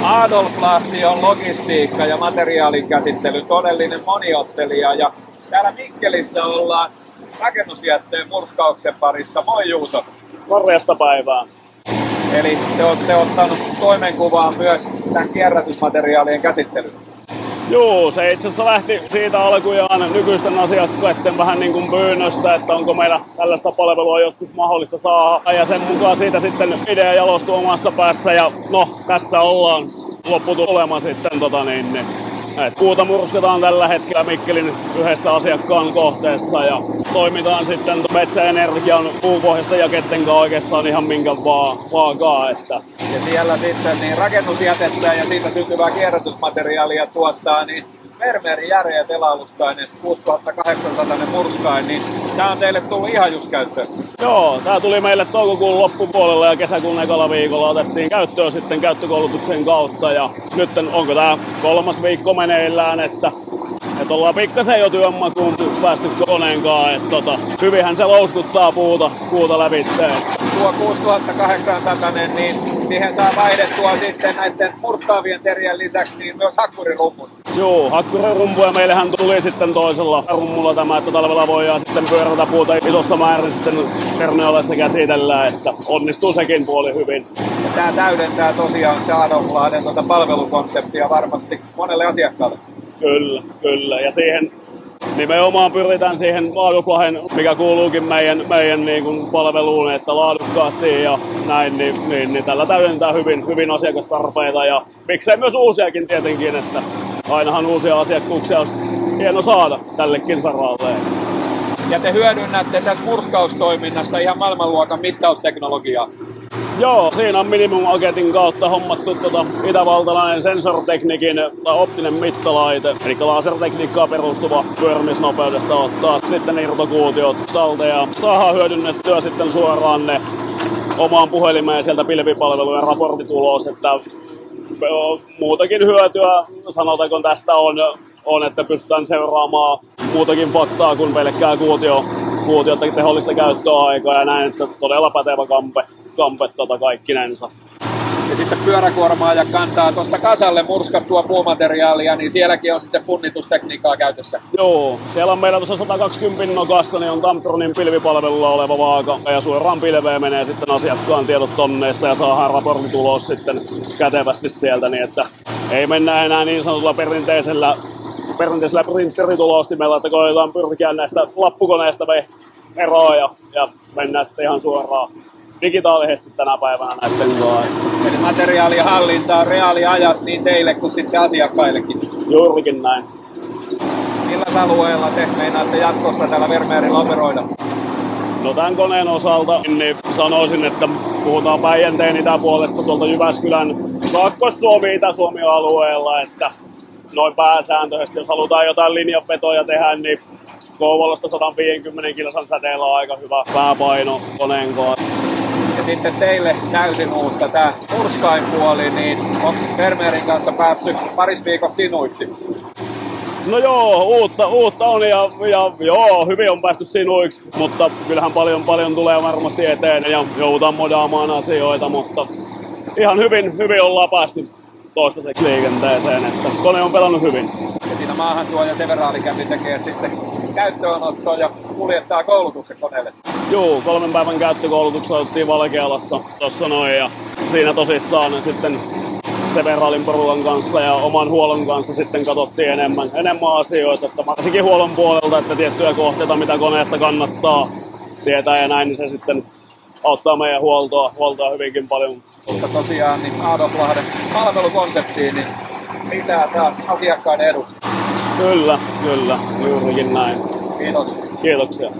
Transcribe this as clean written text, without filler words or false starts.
Adolf Lahti on logistiikka- ja materiaalin käsittely, todellinen moniottelija. Ja täällä Mikkelissä ollaan rakennusjätteen murskauksen parissa. Moi Juuso! Morjesta päivää! Eli te olette ottanut toimenkuvaan myös tämän kierrätysmateriaalien käsittelyn. Joo, se itse asiassa lähti siitä alkujaan nykyisten asiakkaiden vähän niin kuin pyynnöstä, että onko meillä tällaista palvelua joskus mahdollista saada. Ja sen mukaan siitä sitten idea jalostui omassa päässä ja no, tässä ollaan lopputulema sitten puuta murskataan tällä hetkellä Mikkelin yhdessä asiakkaan kohteessa ja toimitaan sitten metsäenergian puupohjaisten jakeiden kanssa oikeastaan ihan minkä vaakaa. Ja siellä sitten niin rakennusjätettä ja siitä syntyvää kierrätysmateriaalia tuottaa niin Vermeerin Jare ja Tela-alustainen 6800 murskain, niin tää on teille tullut ihan just käyttöön. Joo, tää tuli meille toukokuun loppupuolella ja kesäkuun ekalla viikolla otettiin käyttöön sitten käyttökoulutuksen kautta ja nyt onko tää 3. viikko meneillään, että ollaan pikkasen jo työnmakuun päästy koneen kanssa, hyvinhän se louskuttaa puuta lävitteen. Tuo 6800, niin siihen saa vaihdettua sitten näiden murskaavien terien lisäksi niin myös hakkurirumpun. Joo, hakkurirumpu ja meillähän tuli sitten toisella rummulla tämä, että talvella voidaan sitten pyörätä puuta isossa määrin sitten Perneolassa käsitellään, että onnistuu sekin puoli hyvin. Ja tää täydentää tosiaan sitä Adolflahden palvelukonseptia varmasti monelle asiakkaalle. Kyllä. Ja siihen nimenomaan pyritään siihen Adolflahden, mikä kuuluukin meidän niin kuin palveluun, että laadukkaasti ja näin, niin tällä täydentää hyvin asiakastarpeita ja miksei myös uusiakin tietenkin, että ainahan uusia asiakkuuksia olisi hieno saada tällekin saralle. Ja te hyödynnätte tässä murskaustoiminnassa ihan maailmanluokan mittausteknologiaa. Joo, siinä on Minimum Agetin kautta hommattu itävaltalainen Sensor-Technicin optinen mittalaite, eli lasertekniikkaan perustuva pyörimisnopeudesta ottaa sitten irtokuutiot talteen ja saadaan hyödynnettyä sitten suoraan ne omaan puhelimeen sieltä pilvipalvelujen raporttitulos, että muutakin hyötyä sanotaanko tästä on, että pystytään seuraamaan muutakin faktaa kuin pelkkää kuutioiden tehollista käyttöaikaa ja näin, että todella pätevä kampe kaikkinensa. Ja sitten pyöräkuormaa ja kantaa tuosta kasalle murskattua puumateriaalia, niin sielläkin on sitten punnitustekniikkaa käytössä. Joo, siellä on meillä tuossa 120 nokassa, niin on Tamptronin pilvipalvelulla oleva vaaka. Ja suoraan pilveen menee sitten asiakkaan tiedot tonneista ja saadaan raporttitulos sitten kätevästi sieltä, niin että ei mennä enää niin sanotulla perinteisellä printeritulostimella, että koetaan pyrkiä näistä lappukoneista eroon ja mennään sitten ihan suoraan digitaalisesti tänä päivänä näiden kanssa. Eli materiaalien hallinta on reaaliajassa niin teille kuin sitten asiakkaillekin. Juurikin näin. Millä alueella te meinaatte jatkossa täällä Vermeerillä operoida? No tämän koneen osalta niin sanoisin, että puhutaan Päijänteen itäpuolesta tuolta Jyväskylän Kaakkois-Suomi, Itä-Suomi-alueella, että noin pääsääntöisesti, jos halutaan jotain linjanvetoja tehdä, niin Kouvolasta 150 kilsan säteellä on aika hyvä pääpaino koneen kanssa. Ja sitten teille täysin uutta tämä murskainpuoli, niin onko Vermeerin kanssa päässyt paris viikossa sinuiksi? No joo, uutta on ja joo, hyvin on päästy sinuiksi, mutta kyllähän paljon tulee varmasti eteen ja joudutaan modaamaan asioita, mutta ihan hyvin ollaan päästy toistaiseksi liikenteeseen, että kone on pelannut hyvin. Ja siinä maahantuoja Severaalikämpi tekee sitten käyttöönottoa ja kuljettaa koulutuksen koneelle. Joo, 3 päivän käyttökoulutuksessa otettiin Valkealassa tossa noin ja siinä tosissaan sitten Severaalin porukan kanssa ja oman huollon kanssa sitten katsottiin enemmän asioita, että varsinkin huollon puolelta, että tiettyjä kohteita, mitä koneesta kannattaa tietää ja näin, niin se sitten auttaa meidän huoltoa hyvinkin paljon. Mutta tosiaan niin Adolflahden palvelukonseptiin niin lisää taas asiakkaiden eduksi. Kyllä, juurikin näin. Kiitos. Kiitoksia.